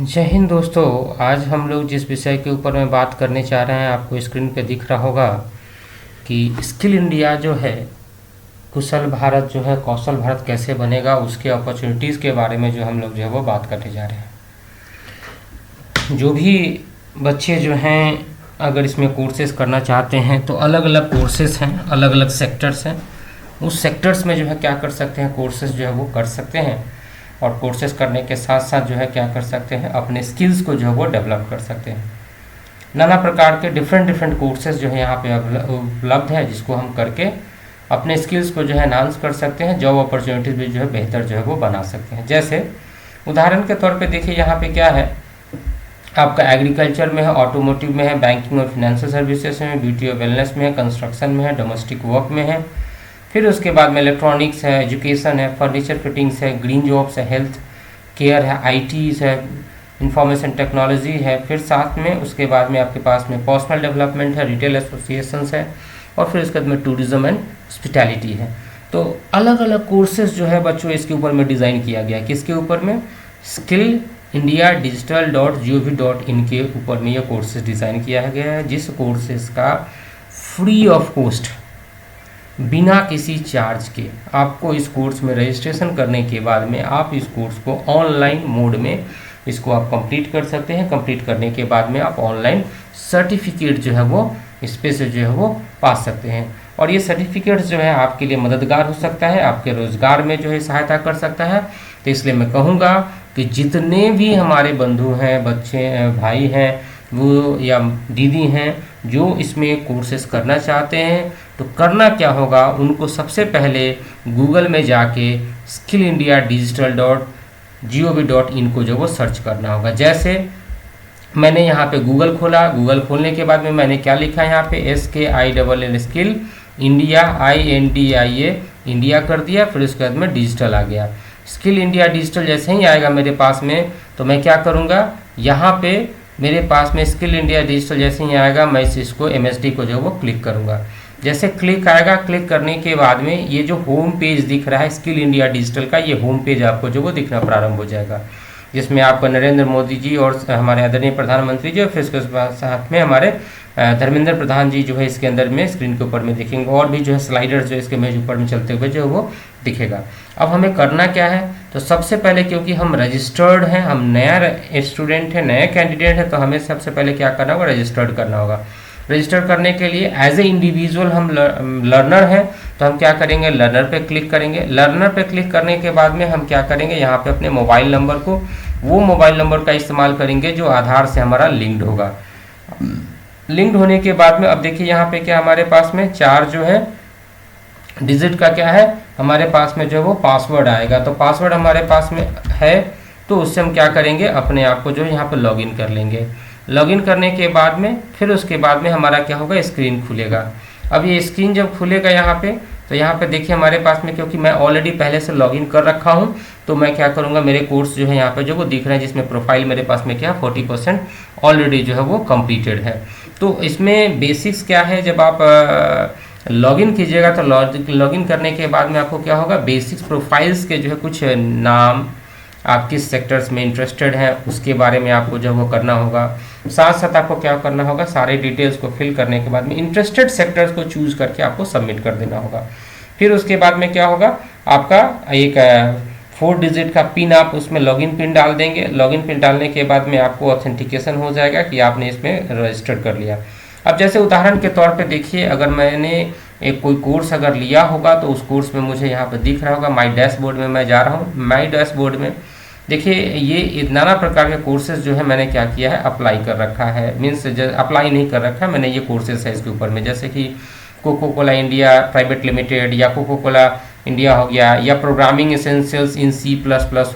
जय हिंद दोस्तों। आज हम लोग जिस विषय के ऊपर में बात करने चाह रहे हैं, आपको स्क्रीन पे दिख रहा होगा कि स्किल इंडिया जो है, कुशल भारत जो है, कौशल भारत कैसे बनेगा, उसके अपॉर्चुनिटीज़ के बारे में जो हम लोग जो है वो बात करने जा रहे हैं। जो भी बच्चे जो हैं अगर इसमें कोर्सेज करना चाहते हैं तो अलग अलग कोर्सेज हैं, अलग अलग सेक्टर्स हैं। उस सेक्टर्स में जो है क्या कर सकते हैं, कोर्सेज जो है वो कर सकते हैं। और कोर्सेज करने के साथ साथ जो है क्या कर सकते हैं, अपने स्किल्स को जो है वो डेवलप कर सकते हैं। नाना प्रकार के डिफरेंट कोर्सेज जो है यहाँ पे उपलब्ध है, जिसको हम करके अपने स्किल्स को जो है एनहांस कर सकते हैं। जॉब अपॉर्चुनिटीज भी जो है बेहतर जो है वो बना सकते हैं। जैसे उदाहरण के तौर पे देखिए, यहाँ पे क्या है, आपका एग्रीकल्चर में है, ऑटोमोटिव में है, बैंकिंग और फाइनेंशियल सर्विसेज में, ब्यूटी और वेलनेस में है, कंस्ट्रक्शन में है, डोमेस्टिक वर्क में है। फिर उसके बाद में इलेक्ट्रॉनिक्स है, एजुकेशन है, फर्नीचर फिटिंग्स है, ग्रीन जॉब्स है, हेल्थ केयर है, आईटीज है, इंफॉर्मेशन टेक्नोलॉजी है। फिर साथ में उसके बाद में आपके पास में पर्सनल डेवलपमेंट है, रिटेल एसोसिएशंस है, और फिर उसके बाद में टूरिज्म एंड हॉस्पिटैलिटी है। तो अलग अलग कोर्सेज जो है बच्चों इसके ऊपर में डिज़ाइन किया गया है। किसके ऊपर में? स्किल इंडिया digital.gov.in के ऊपर में यह कोर्सेज डिज़ाइन किया गया है, जिस कोर्सेज का फ्री ऑफ कॉस्ट, बिना किसी चार्ज के, आपको इस कोर्स में रजिस्ट्रेशन करने के बाद में आप इस कोर्स को ऑनलाइन मोड में इसको आप कंप्लीट कर सकते हैं। कंप्लीट करने के बाद में आप ऑनलाइन सर्टिफिकेट जो है वो इस पे से जो है वो पा सकते हैं। और ये सर्टिफिकेट जो है आपके लिए मददगार हो सकता है, आपके रोज़गार में जो है सहायता कर सकता है। तो इसलिए मैं कहूँगा कि जितने भी हमारे बंधु हैं, बच्चे भाई हैं, वो या दीदी हैं जो इसमें कोर्सेज करना चाहते हैं, तो करना क्या होगा, उनको सबसे पहले गूगल में जाके स्किल इंडिया digital.gov.in को जो वो सर्च करना होगा। जैसे मैंने यहाँ पे गूगल खोला, गूगल खोलने के बाद में मैंने क्या लिखा है, यहाँ पे SKILL skill India INDIA India कर दिया। फिर उसके बाद में डिजिटल आ गया। स्किल इंडिया डिजिटल जैसे ही आएगा मेरे पास में, तो मैं क्या करूँगा, यहाँ पे मेरे पास में स्किल इंडिया डिजिटल जैसे ही आएगा, मैं इसको MSD को जो वो क्लिक करूँगा। जैसे क्लिक आएगा, क्लिक करने के बाद में ये जो होम पेज दिख रहा है स्किल इंडिया डिजिटल का, ये होम पेज आपको जो वो दिखना प्रारंभ हो जाएगा, जिसमें आपको नरेंद्र मोदी जी और हमारे आदरणीय प्रधानमंत्री जी, और फिर उसके साथ में हमारे धर्मेंद्र प्रधान जी जो है इसके अंदर में स्क्रीन के ऊपर में दिखेंगे, और भी जो है स्लाइडर्स जो इसके मेज ऊपर में चलते हुए जो वो दिखेगा। अब हमें करना क्या है, तो सबसे पहले क्योंकि हम रजिस्टर्ड हैं, हम नया स्टूडेंट हैं, नया कैंडिडेट है, तो हमें सबसे पहले क्या करना होगा, रजिस्टर्ड करना होगा। रजिस्टर करने के लिए एज ए इंडिविजुअल हम लर्नर हैं, तो हम क्या करेंगे, लर्नर पे क्लिक करेंगे। लर्नर पे क्लिक करने के बाद में हम क्या करेंगे, यहाँ पे अपने मोबाइल नंबर को, वो मोबाइल नंबर का इस्तेमाल करेंगे जो आधार से हमारा लिंक्ड होगा। लिंक्ड होने के बाद में अब देखिए यहाँ पे क्या हमारे पास में 4 जो है डिजिट का क्या है, हमारे पास में जो है वो पासवर्ड आएगा। तो पासवर्ड हमारे पास में है, तो उससे हम क्या करेंगे, अपने आप को जो है यहाँ पर लॉगिन कर लेंगे। लॉगिन करने के बाद में फिर उसके बाद में हमारा क्या होगा, स्क्रीन खुलेगा। अब ये स्क्रीन जब खुलेगा यहाँ पे, तो यहाँ पे देखिए हमारे पास में, क्योंकि मैं ऑलरेडी पहले से लॉगिन कर रखा हूँ, तो मैं क्या करूँगा, मेरे कोर्स जो है यहाँ पे जो वो दिख रहे हैं, जिसमें प्रोफाइल मेरे पास में क्या 40% ऑलरेडी जो है वो कंप्लीटेड है। तो इसमें बेसिक्स क्या है, जब आप लॉगिन कीजिएगा तो लॉगिन करने के बाद में आपको क्या होगा, बेसिक्स प्रोफाइल्स के जो है कुछ नाम, आप किस सेक्टर्स में इंटरेस्टेड हैं उसके बारे में आपको जो वो करना होगा। साथ साथ आपको क्या करना होगा, सारे डिटेल्स को फिल करने के बाद में इंटरेस्टेड सेक्टर्स को चूज करके आपको सबमिट कर देना होगा। फिर उसके बाद में क्या होगा, आपका एक 4 डिजिट का पिन, आप उसमें लॉगिन पिन डाल देंगे। लॉगिन पिन डालने के बाद में आपको ऑथेंटिकेशन हो जाएगा कि आपने इसमें रजिस्टर कर लिया। अब जैसे उदाहरण के तौर पे देखिए, अगर मैंने एक कोई कोर्स अगर लिया होगा, तो उस कोर्स में मुझे यहाँ पर दिख रहा होगा, माई डैशबोर्ड में मैं जा रहा हूँ। माई डैशबोर्ड में देखिए ये नाना प्रकार के कोर्सेज जो है मैंने क्या किया है, अप्लाई कर रखा है। मीन्स अप्लाई नहीं कर रखा है मैंने, ये कोर्सेज है इसके ऊपर में, जैसे कि Coca Cola India private limited, या कोको कोला इंडिया हो गया, या प्रोग्रामिंग एसेंशियल्स इन C++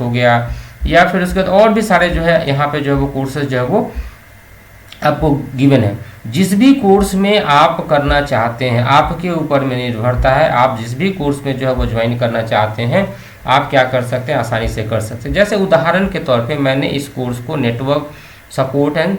हो गया, या फिर उसके बाद और भी सारे जो है यहाँ पे जो है वो कोर्सेज जो है वो आपको गिवन है। जिस भी कोर्स में आप करना चाहते हैं, आपके ऊपर में निर्भरता है, आप जिस भी कोर्स में जो है वो ज्वाइन करना चाहते हैं, आप क्या कर सकते हैं, आसानी से कर सकते हैं। जैसे उदाहरण के तौर पे मैंने इस कोर्स को नेटवर्क सपोर्ट एंड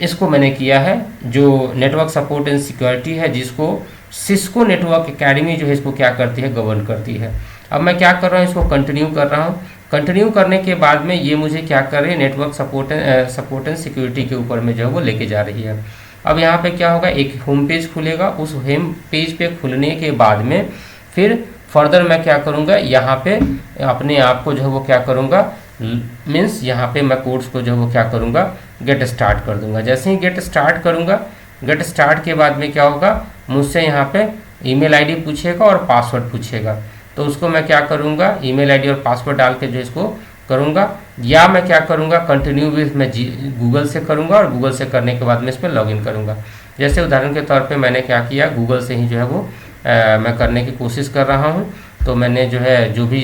इसको मैंने किया है, जो नेटवर्क सपोर्ट एंड सिक्योरिटी है, जिसको सिस्को नेटवर्क एकेडमी जो है इसको क्या करती है, गवर्न करती है। अब मैं क्या कर रहा हूँ, इसको कंटिन्यू कर रहा हूँ। कंटिन्यू करने के बाद में ये मुझे क्या कर रही है, नेटवर्क सपोर्ट एंड सिक्योरिटी के ऊपर में जो है वो लेके जा रही है। अब यहाँ पे क्या होगा, एक होम पेज खुलेगा, उस होम पेज पे खुलने के बाद में फिर फर्दर मैं क्या करूँगा, यहाँ पे अपने आप को जो है वो क्या करूँगा, मीन्स यहाँ पे मैं कोर्स को जो है वो क्या करूँगा, गेट स्टार्ट कर दूँगा। जैसे ही गेट स्टार्ट करूँगा, गेट स्टार्ट के बाद में क्या होगा, मुझसे यहाँ पे ईमेल आईडी पूछेगा और पासवर्ड पूछेगा। तो उसको मैं क्या करूँगा, ईमेल आईडी और पासवर्ड डाल के जो इसको करूँगा, या मैं क्या करूँगा, कंटिन्यू विथ मैं गूगल से करूँगा और गूगल से करने के बाद में इस पर लॉगिन करूँगा। जैसे उदाहरण के तौर पे मैंने क्या किया, गूगल से ही जो है वो मैं करने की कोशिश कर रहा हूँ। तो मैंने जो है जो भी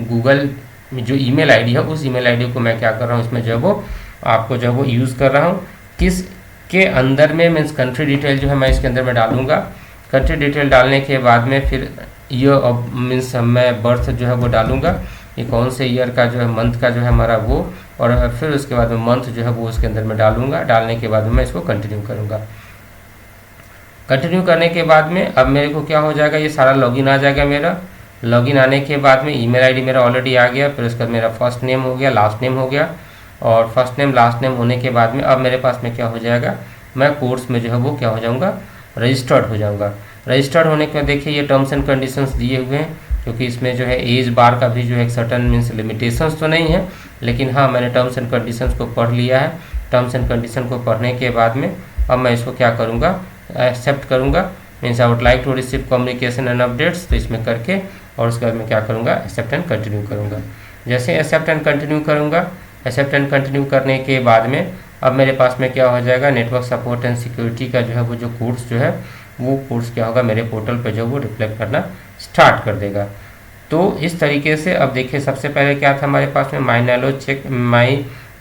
गूगल जो ईमेल आईडी है, उस ईमेल आईडी को मैं क्या कर रहा हूँ, इसमें जो है वो आपको जो है वो यूज़ कर रहा हूँ। किस के अंदर में मीन्स कंट्री डिटेल जो है मैं इसके अंदर में डालूँगा। कंट्री डिटेल डालने के बाद में फिर ईयर मीन्स मैं बर्थ जो है वो डालूँगा, ये कौन से ईयर का जो है, मंथ का जो है हमारा वो, और फिर उसके बाद में मंथ जो है वो उसके अंदर में डालूँगा। डालने के बाद में मैं इसको कंटिन्यू करूँगा। कंटिन्यू करने के बाद में अब मेरे को क्या हो जाएगा, ये सारा लॉगिन आ जाएगा मेरा। लॉगिन आने के बाद में ईमेल आईडी मेरा ऑलरेडी आ गया, फिर उसके बाद मेरा फर्स्ट नेम हो गया, लास्ट नेम हो गया, और फर्स्ट नेम लास्ट नेम होने के बाद में अब मेरे पास में क्या हो जाएगा, मैं कोर्स में जो है वो क्या हो जाऊँगा, रजिस्टर्ड हो जाऊँगा। रजिस्टर्ड होने के बाद देखिए ये टर्म्स एंड कंडीशंस दिए हुए हैं, क्योंकि इसमें जो है एज बार का भी जो है एक सर्टन मीन्स लिमिटेशंस तो नहीं है, लेकिन हाँ मैंने टर्म्स एंड कंडीशंस को पढ़ लिया है। टर्म्स एंड कंडीशन को पढ़ने के बाद में अब मैं इसको क्या करूँगा, एक्सेप्ट करूँगा। Means I would like to receive communication and updates, तो इसमें करके और उसके बाद मैं क्या करूँगा, एक्सेप्ट एंड कंटिन्यू करूँगा। जैसे एक्सेप्ट एंड कंटिन्यू करूँगा, एक्सेप्ट एंड कंटिन्यू करने के बाद में अब मेरे पास में क्या हो जाएगा, नेटवर्क सपोर्ट एंड सिक्योरिटी का जो है वो जो कोर्स जो है वो कोर्स क्या होगा, मेरे पोर्टल पे जो वो रिफ्लेक्ट करना स्टार्ट कर देगा। तो इस तरीके से अब देखिए सबसे पहले क्या था हमारे पास में, माई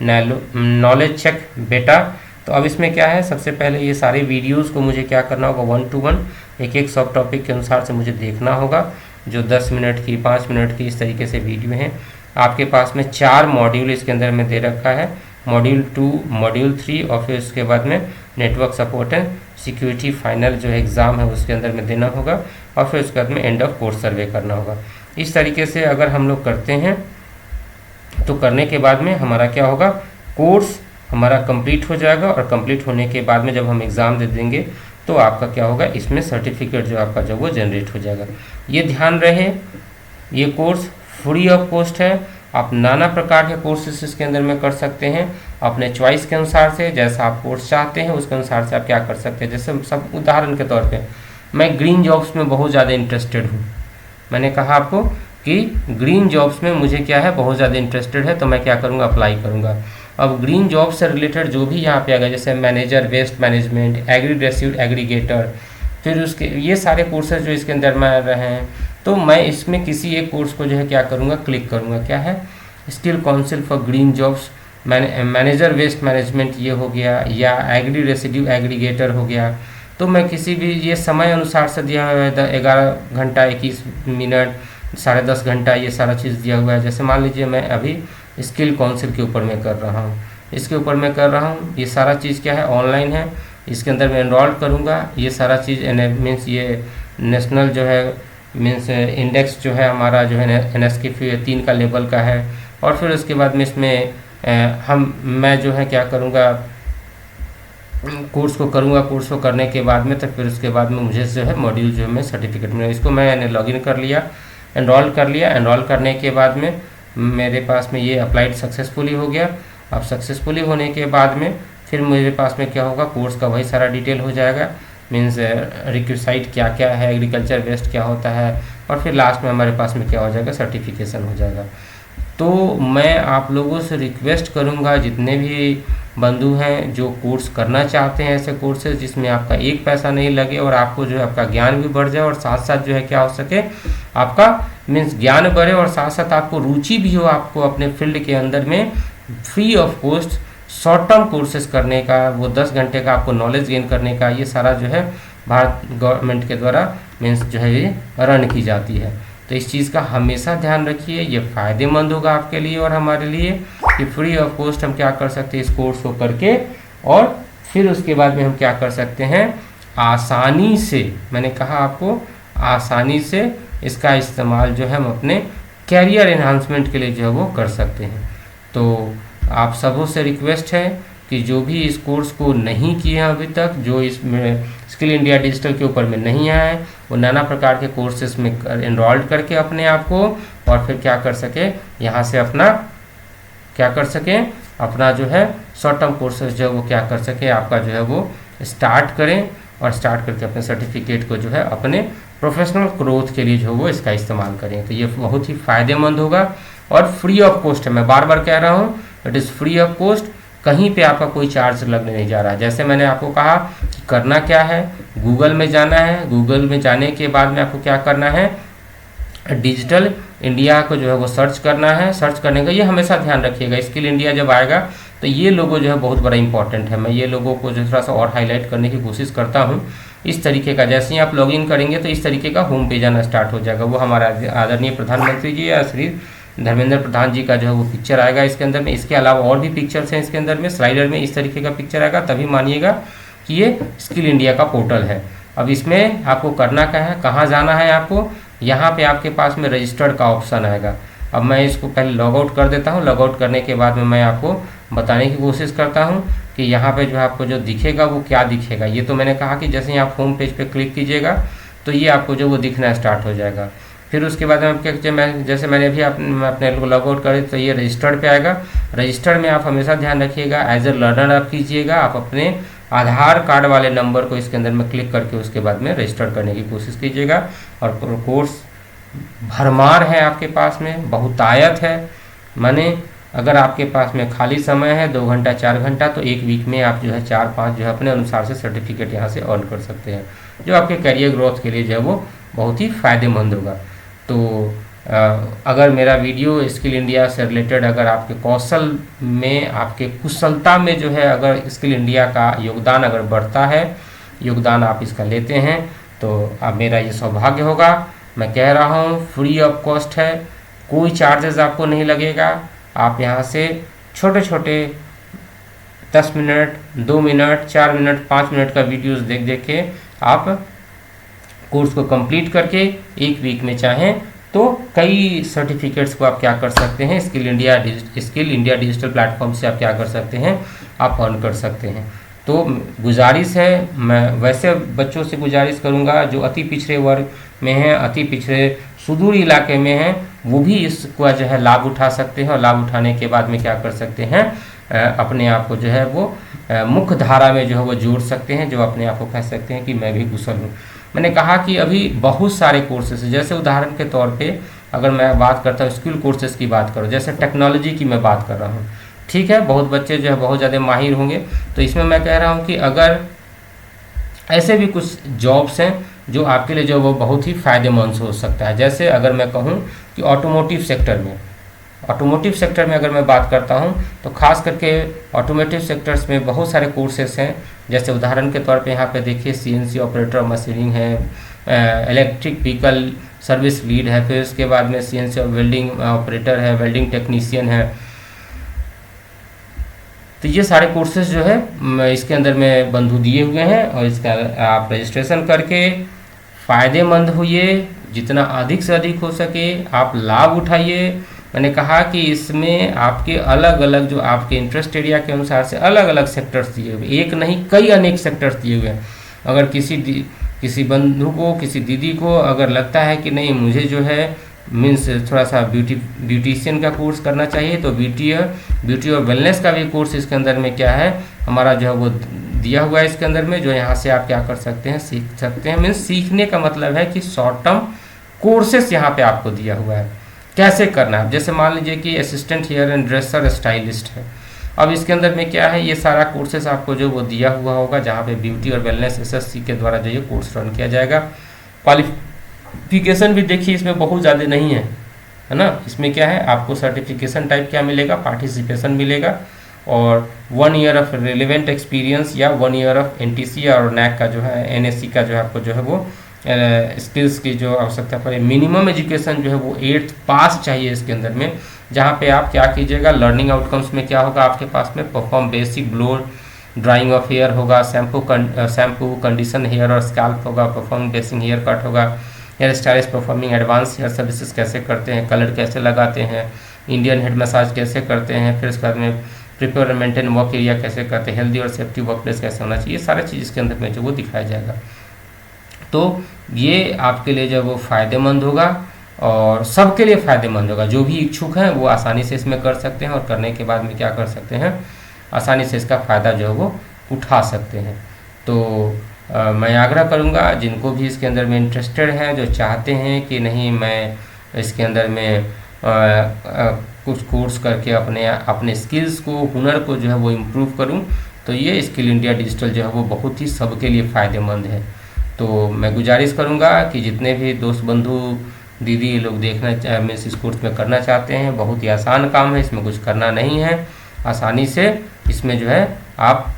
नॉलेज चेक बेटा। तो अब इसमें क्या है, सबसे पहले ये सारे वीडियोस को मुझे क्या करना होगा, 1 to 1 एक सब टॉपिक के अनुसार से मुझे देखना होगा, जो 10 मिनट की 5 मिनट की इस तरीके से वीडियो हैं। आपके पास में 4 मॉड्यूल इसके अंदर में दे रखा है, मॉड्यूल 2, मॉड्यूल 3 और फिर उसके बाद में network support and security final जो है एग्ज़ाम है उसके अंदर में देना होगा, और फिर उसके बाद में एंड ऑफ कोर्स सर्वे करना होगा। इस तरीके से अगर हम लोग करते हैं तो करने के बाद में हमारा क्या होगा, कोर्स हमारा कंप्लीट हो जाएगा, और कंप्लीट होने के बाद में जब हम एग्ज़ाम दे देंगे तो आपका क्या होगा, इसमें सर्टिफिकेट जो आपका जो वो जनरेट हो जाएगा। ये ध्यान रहे, ये कोर्स फ्री ऑफ कॉस्ट है। आप नाना प्रकार के कोर्सेस इसके अंदर में कर सकते हैं अपने चॉइस के अनुसार से, जैसा आप कोर्स चाहते हैं उसके अनुसार से आप क्या कर सकते हैं। जैसे सब उदाहरण के तौर पे मैं ग्रीन जॉब्स में बहुत ज़्यादा इंटरेस्टेड हूँ, मैंने कहा आपको कि ग्रीन जॉब्स में मुझे क्या है, बहुत ज़्यादा इंटरेस्टेड है, तो मैं क्या करूँगा, अप्लाई करूँगा। अब ग्रीन जॉब से रिलेटेड जो भी यहाँ पे आ गया, जैसे manager waste management, agri residue aggregator, फिर उसके ये सारे कोर्सेज जो इसके अंदर में आ रहे हैं, तो मैं इसमें किसी एक कोर्स को जो है क्या करूँगा, क्लिक करूँगा। क्या है, skill council for green jobs, manager waste management ये हो गया, या एग्री रेसिड्यू एग्रीगेटर हो गया। तो मैं किसी भी, ये समय अनुसार से दिया हुआ है, 11 घंटा 21 मिनट 10.5 घंटा ये सारा चीज़ दिया हुआ है। जैसे मान लीजिए मैं अभी स्किल काउंसिल के ऊपर मैं कर रहा हूँ, इसके ऊपर मैं कर रहा हूँ, ये सारा चीज़ क्या है, ऑनलाइन है, इसके अंदर मैं एनरोल करूँगा। ये सारा चीज़ मीन्स ये नेशनल जो है मीन्स इंडेक्स जो है हमारा जो है NSQ 3 का लेवल का है, और फिर उसके बाद में इसमें मैं जो है क्या करूँगा, कोर्स को करूँगा। कोर्स को करने के बाद में तो फिर उसके बाद में मुझे जो है मॉड्यूल जो है मैं सर्टिफिकेट मिला, इसको मैंने लॉगिन कर लिया, एनरोल कर लिया। एनरोल करने के बाद में मेरे पास में ये अप्लाइड सक्सेसफुली हो गया। अब सक्सेसफुली होने के बाद में फिर मेरे पास में क्या होगा, कोर्स का वही सारा डिटेल हो जाएगा, मीन्स रिक्विसाइट क्या क्या है, एग्रीकल्चर वेस्ट क्या होता है, और फिर लास्ट में हमारे पास में क्या हो जाएगा, सर्टिफिकेशन हो जाएगा। तो मैं आप लोगों से रिक्वेस्ट करूंगा, जितने भी बंधु हैं जो कोर्स करना चाहते हैं, ऐसे कोर्सेज जिसमें आपका एक पैसा नहीं लगे और आपको जो है आपका ज्ञान भी बढ़ जाए, और साथ साथ जो है क्या हो सके, आपका मीन्स ज्ञान बढ़े और साथ साथ आपको रुचि भी हो आपको अपने फील्ड के अंदर में free of cost short term courses करने का, वो 10 घंटे का आपको नॉलेज गेन करने का, ये सारा जो है भारत गवर्नमेंट के द्वारा मीन्स जो है ये रन की जाती है। तो इस चीज़ का हमेशा ध्यान रखिए, ये फ़ायदेमंद होगा आपके लिए और हमारे लिए कि फ्री ऑफ कॉस्ट हम क्या कर सकते हैं, इस कोर्स को करके, और फिर उसके बाद में हम क्या कर सकते हैं, आसानी से, मैंने कहा आपको आसानी से इसका इस्तेमाल जो है हम अपने कैरियर एनहांसमेंट के लिए जो है वो कर सकते हैं। तो आप सबों से रिक्वेस्ट है कि जो भी इस कोर्स को नहीं किए हैं अभी तक, जो इसमें स्किल इंडिया डिजिटल के ऊपर में नहीं आए, वो नाना प्रकार के कोर्सेज में एनरोल्ड करके अपने आप को, और फिर क्या कर सके, यहाँ से अपना क्या कर सकें, अपना जो है शॉर्ट टर्म कोर्सेज जो है वो क्या कर सके, आपका जो है वो स्टार्ट करें, और स्टार्ट करके अपने सर्टिफिकेट को जो है अपने प्रोफेशनल ग्रोथ के लिए जो वो इसका इस्तेमाल करें। तो ये बहुत ही फ़ायदेमंद होगा और फ्री ऑफ कॉस्ट है। मैं बार बार कह रहा हूँ, it is free of cost, कहीं पे आपका कोई चार्ज लगने नहीं जा रहा है। जैसे मैंने आपको कहा कि करना क्या है, गूगल में जाना है, गूगल में जाने के बाद में आपको क्या करना है, डिजिटल इंडिया को जो है वो सर्च करना है। सर्च करने का ये हमेशा ध्यान रखिएगा, स्किल इंडिया जब आएगा तो ये लोगो जो है बहुत बड़ा इंपॉर्टेंट है। मैं ये लोगों को जो थोड़ा सा और हाईलाइट करने की कोशिश करता हूँ। इस तरीके का जैसे ही आप लॉगिन करेंगे तो इस तरीके का होम पेज आना स्टार्ट हो जाएगा। वो हमारा आदरणीय प्रधानमंत्री जी या श्री धर्मेंद्र प्रधान जी का जो है वो पिक्चर आएगा इसके अंदर में। इसके अलावा और भी पिक्चर्स हैं इसके अंदर में, स्लाइडर में इस तरीके का पिक्चर आएगा, तभी मानिएगा कि ये स्किल इंडिया का पोर्टल है। अब इसमें आपको करना क्या है, कहाँ जाना है आपको, यहाँ पे आपके पास में रजिस्टर्ड का ऑप्शन आएगा। अब मैं इसको पहले लॉग आउट कर देता हूँ। लॉग आउट करने के बाद में मैं आपको बताने की कोशिश करता हूँ कि यहाँ पे जो आपको जो दिखेगा वो क्या दिखेगा। ये तो मैंने कहा कि जैसे ही आप होम पेज पे क्लिक कीजिएगा तो ये आपको जो वो दिखना स्टार्ट हो जाएगा। फिर उसके बाद में क्या, जैसे मैंने अभी अपने लॉग आउट करे तो ये रजिस्टर्ड पे आएगा। रजिस्टर्ड में आप हमेशा ध्यान रखिएगा एज ए लर्नर आप कीजिएगा, आप अपने आधार कार्ड वाले नंबर को इसके अंदर में क्लिक करके उसके बाद में रजिस्टर करने की कोशिश कीजिएगा। और कोर्स भरमार है आपके पास में, बहुतायत है। माने अगर आपके पास में खाली समय है 2 घंटा 4 घंटा, तो एक वीक में आप जो है 4-5 जो है अपने अनुसार से सर्टिफिकेट यहाँ से अर्न कर सकते हैं, जो आपके करियर ग्रोथ के लिए जो है वो बहुत ही फ़ायदेमंद होगा। तो अगर मेरा वीडियो स्किल इंडिया से रिलेटेड, अगर आपके कौशल में, आपके कुशलता में जो है अगर स्किल इंडिया का योगदान अगर बढ़ता है, योगदान आप इसका लेते हैं, तो अब मेरा ये सौभाग्य होगा। मैं कह रहा हूँ फ्री ऑफ कॉस्ट है, कोई चार्जेस आपको नहीं लगेगा। आप यहाँ से छोटे छोटे 10 मिनट, 2 मिनट, 4 मिनट, 5 मिनट का वीडियोस देख देख के आप कोर्स को कंप्लीट करके एक वीक में चाहें तो कई सर्टिफिकेट्स को आप क्या कर सकते हैं, स्किल इंडिया डिजिटल प्लेटफॉर्म से आप क्या कर सकते हैं, आप अर्न कर सकते हैं। तो गुजारिश है, मैं वैसे बच्चों से गुजारिश करूंगा जो अति पिछड़े वर्ग में हैं, अति पिछड़े सुदूर इलाके में हैं, वो भी इसका जो है लाभ उठा सकते हैं। और लाभ उठाने के बाद में क्या कर सकते हैं, अपने आप को जो है वो मुख्य धारा में जो है वो जोड़ सकते हैं, जो अपने आप को कह सकते हैं कि मैं भी कुशल हूँ। मैंने कहा कि अभी बहुत सारे कोर्सेस, जैसे उदाहरण के तौर पे अगर मैं बात करता हूँ स्किल कोर्सेज की बात करूँ, जैसे टेक्नोलॉजी की मैं बात कर रहा हूँ, ठीक है, बहुत बच्चे जो है बहुत ज़्यादा माहिर होंगे। तो इसमें मैं कह रहा हूँ कि अगर ऐसे भी कुछ जॉब्स हैं जो आपके लिए जो वो बहुत ही फ़ायदेमंद हो सकता है। जैसे अगर मैं कहूँ कि ऑटोमोटिव सेक्टर में अगर मैं बात करता हूँ तो ख़ास करके ऑटोमोटिव सेक्टर्स में बहुत सारे कोर्सेस हैं। जैसे उदाहरण के तौर पे यहाँ पे देखिए CNC ऑपरेटर मशीनिंग है, इलेक्ट्रिक व्हीकल सर्विस लीड है, फिर उसके बाद में CNC वेल्डिंग ऑपरेटर है, वेल्डिंग टेक्नीशियन है। तो ये सारे कोर्सेज जो है इसके अंदर में बंधु दिए हुए हैं, और इसका आप रजिस्ट्रेशन करके फ़ायदेमंद होइए, जितना अधिक से अधिक हो सके आप लाभ उठाइए। मैंने कहा कि इसमें आपके अलग अलग जो आपके इंटरेस्ट एरिया के अनुसार से अलग अलग सेक्टर्स दिए हुए, एक नहीं कई अनेक सेक्टर्स दिए हुए हैं। अगर किसी बंधु को, किसी दीदी को अगर लगता है कि नहीं मुझे जो है मीन्स थोड़ा सा ब्यूटिशियन का कोर्स करना चाहिए, तो ब्यूटी और वेलनेस का भी कोर्स इसके अंदर में क्या है हमारा जो है वो दिया हुआ है इसके अंदर में, जो यहाँ से आप क्या कर सकते हैं, सीख सकते हैं। मीन्स सीखने का मतलब है कि शॉर्ट टर्म कोर्सेस यहाँ पे आपको दिया हुआ है कैसे करना है। जैसे मान लीजिए कि assistant hair and dresser stylist है, अब इसके अंदर में क्या है, ये सारा कोर्सेस आपको जो वो दिया हुआ होगा, जहाँ पे ब्यूटी और वेलनेस SSC के द्वारा जो ये कोर्स रन किया जाएगा। क्वालिफिकेशन भी देखिए इसमें बहुत ज़्यादा नहीं है ना। इसमें क्या है आपको सर्टिफिकेशन टाइप क्या मिलेगा, पार्टिसिपेशन मिलेगा, और 1 ईयर ऑफ रिलेवेंट एक्सपीरियंस या 1 ईयर ऑफ NTC और NAC का जो है NSC का जो है आपको जो है वो स्किल्स की जो आवश्यकता पड़े। मिनिमम एजुकेशन जो है वो 8th पास चाहिए इसके अंदर में, जहाँ पे आप क्या कीजिएगा, लर्निंग आउटकम्स में क्या होगा आपके पास में, perform basic blow drying of hair होगा, शैम्पू कंडीशन हेयर और स्कैल्प होगा, परफॉर्म बेसिक हेयर कट होगा, hair stylist performing advance hair services कैसे करते हैं, कलर कैसे लगाते हैं, इंडियन हेड मसाज कैसे करते हैं, फिर उसके बाद में प्रिपेयर और मेंटेन वर्क एरिया कैसे करते हैं, हेल्दी और सेफ्टी वर्क प्लेस कैसे होना चाहिए, ये सारा चीज़ इसके अंदर में जो वो दिखाया जाएगा। तो ये आपके लिए जो वो फ़ायदेमंद होगा और सबके लिए फ़ायदेमंद होगा। जो भी इच्छुक हैं वो आसानी से इसमें कर सकते हैं और करने के बाद में क्या कर सकते हैं, आसानी से इसका फ़ायदा जो है वो उठा सकते हैं। तो मैं आग्रह करूँगा जिनको भी इसके अंदर में इंटरेस्टेड हैं, जो चाहते हैं कि नहीं मैं इसके अंदर में कुछ कोर्स करके अपने स्किल्स को, हुनर को जो है वो इम्प्रूव करूँ, तो ये स्किल इंडिया डिजिटल जो है वो बहुत ही सबके लिए फ़ायदेमंद है। तो मैं गुजारिश करूँगा कि जितने भी दोस्त बंधु दीदी लोग देखना मैं इस कोर्स में करना चाहते हैं, बहुत ही आसान काम है, इसमें कुछ करना नहीं है, आसानी से इसमें जो है आप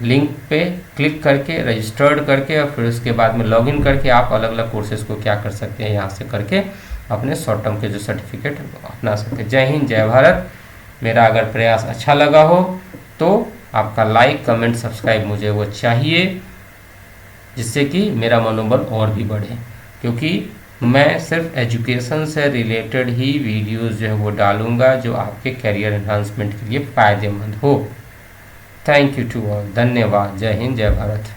लिंक पे क्लिक करके रजिस्टर्ड करके और फिर उसके बाद में लॉगिन करके आप अलग अलग कोर्सेज़ को क्या कर सकते हैं, यहाँ से करके अपने शॉर्ट टर्म के जो सर्टिफिकेट अपना सकते हैं। जय हिंद, जय भारत। मेरा अगर प्रयास अच्छा लगा हो तो आपका लाइक, कमेंट, सब्सक्राइब मुझे वो चाहिए, जिससे कि मेरा मनोबल और भी बढ़े, क्योंकि मैं सिर्फ एजुकेशन से रिलेटेड ही वीडियोस जो है वो डालूंगा जो आपके करियर एनहांसमेंट के लिए फ़ायदेमंद हो। Thank you to all. धन्यवाद। जय हिंद, जय भारत।